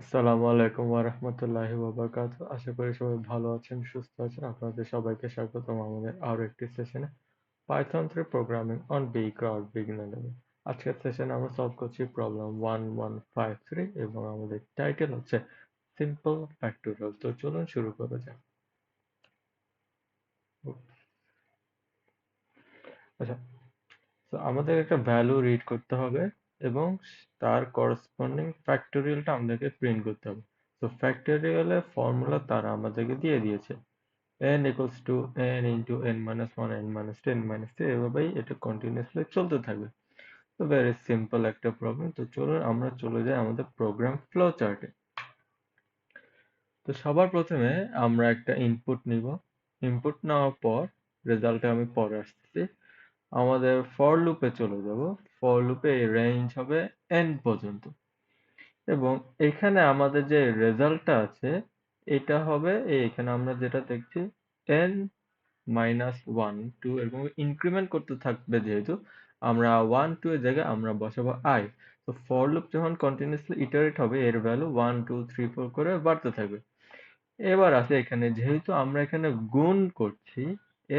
আসসালামু আলাইকুম ওয়া রাহমাতুল্লাহি ওয়া বারাকাতুহু। আশা করি সবাই ভালো আছেন, সুস্থ আছেন। আপনাদের সবাইকে স্বাগতম আমাদের আরো একটি সেশনে Python 3 Programming on Beecrowd Beginner Level। আজকের সেশনে আমরা সলভ করছি প্রবলেম 1153 এবং আমাদের টাইটেল হচ্ছে সিম্পল ফ্যাক্টোরিয়াল। তো চলুন শুরু করা যাক। আচ্ছা, তো আমাদের একটা ভ্যালু রিড করতে হবে এবং তার করসপন্ডিং ফ্যাক্টোরিয়ালটা আমাদেরকে প্রিন্ট করতে হবে। তো ফ্যাক্টোরিয়ালের ফর্মুলা তারা আমাদেরকে দিয়ে দিয়েছে। n equals to n into n minus 1 n minus 2 n minus 3 এভাবেই এটা কন্টিনিউয়াসলি চলতে থাকবে। তো ভেরি সিম্পল একটা প্রবলেম। তো চলুন আমরা চলে যাই আমাদের প্রোগ্রাম ফ্লো চার্টে। তো সবার প্রথমে আমরা একটা ইনপুট নিব। ইনপুট নেওয়ার পর রেজাল্টে আমি পরে আসতেছি। আমাদের ফর লুপে চলে যাব। ফর লুপে এই রেঞ্জ হবে n পর্যন্ত এবং এখানে আমাদের যে রেজাল্টটা আছে এটা হবে এখানে আমরা যেটা দেখছি n মাইনাস ওয়ান টু এরকম ইনক্রিমেন্ট করতে থাকবে, যেহেতু আমরা ওয়ান টু এর জায়গায় আমরা বসাবো আই। তো ফর লুপ যখন কন্টিনিউসলি ইটারেট হবে এর value one two three four করে বাড়তে থাকবে। এবার আছে এখানে যেহেতু আমরা এখানে গুণ করছি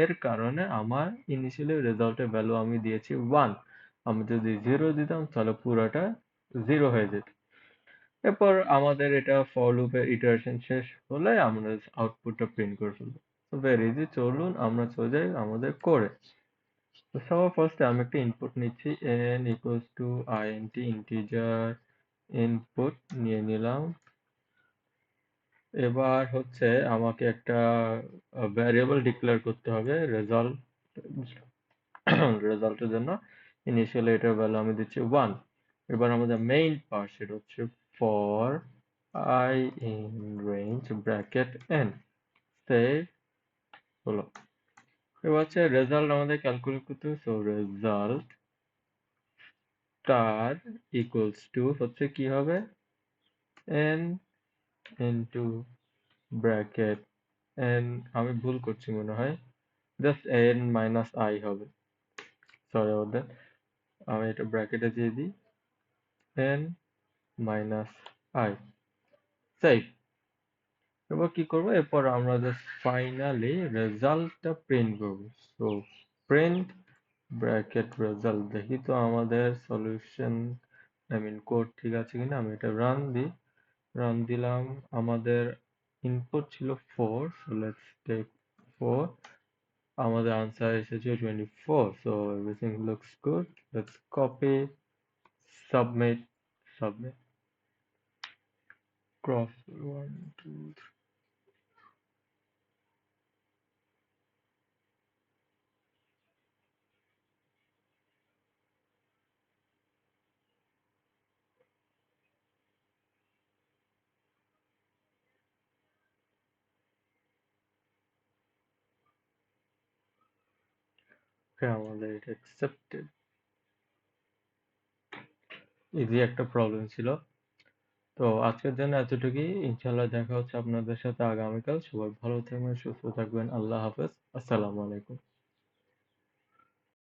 এর কারণে আমার ইনিশিয়ালি রেজাল্টের ভ্যালু আমি দিয়েছি ওয়ান। আমি যদি জিরো দিতাম তাহলে পুরোটা জিরো হয়ে যেত। এরপর আমাদের এটা ফর লুপের ইটারেশন শেষ হলে আমরা আউটপুটটা প্রিন্ট করে ফেলবো। তো ভেরি ইজি, চলুন আমরা চলে যাই আমাদের কোডে। তো সবার ফার্স্টে আমি একটা ইনপুট নিচ্ছি, n equals to int integer input নিয়ে নিলাম। এবার হচ্ছে আমাকে একটা ভ্যারিয়েবল ডিক্লেয়ার করতে হবে রেজাল্ট রেজাল্টের জন্য। ইনিশিয়ালি এটার ভ্যালু আমি দিচ্ছি ওয়ান। এবার আমাদের মেইন পার্ট সেটা হচ্ছে for I in range bracket n save হলো। এবার হচ্ছে রেজাল্ট আমাদের ক্যালকুলেট করতে হবে। So result star equals to হচ্ছে কি হবে n ইনটু ব্র্যাকেট n, আমি ভুল করছি মনে হয়, জাস্ট n মাইনাস i হবে। সরি অ্যাবাউট দ্যাট, আমি এটা ব্র্যাকেটে দিয়ে দিই n মাইনাস i সেভ। এবার কি করবো, এরপর আমরা জাস্ট ফাইনালি রেজাল্টটা প্রিন্ট করবো। সো প্রিন্ট ব্র্যাকেট রেজাল্ট, দেখি তো আমাদের সলিউশন কোড ঠিক আছে কিনা। আমি এটা রান দিলাম। আমাদের ইনপুট ছিল 4, সো লেটস টেক 4। আমাদের আনসার এসেছে 24। So everything looks good. Let's copy, submit, submit, cross 1 2 3। আমাদের এটা অ্যাকসেপ্টেড। ইজি একটা প্রবলেম ছিল। তো আজকের জন্য এতটুকুই। ইনশাল্লাহ দেখা হচ্ছে আপনাদের সাথে আগামীকাল। সবাই ভালো থাকবেন, সুস্থ থাকবেন। আল্লাহ হাফেজ। আসসালামু আলাইকুম।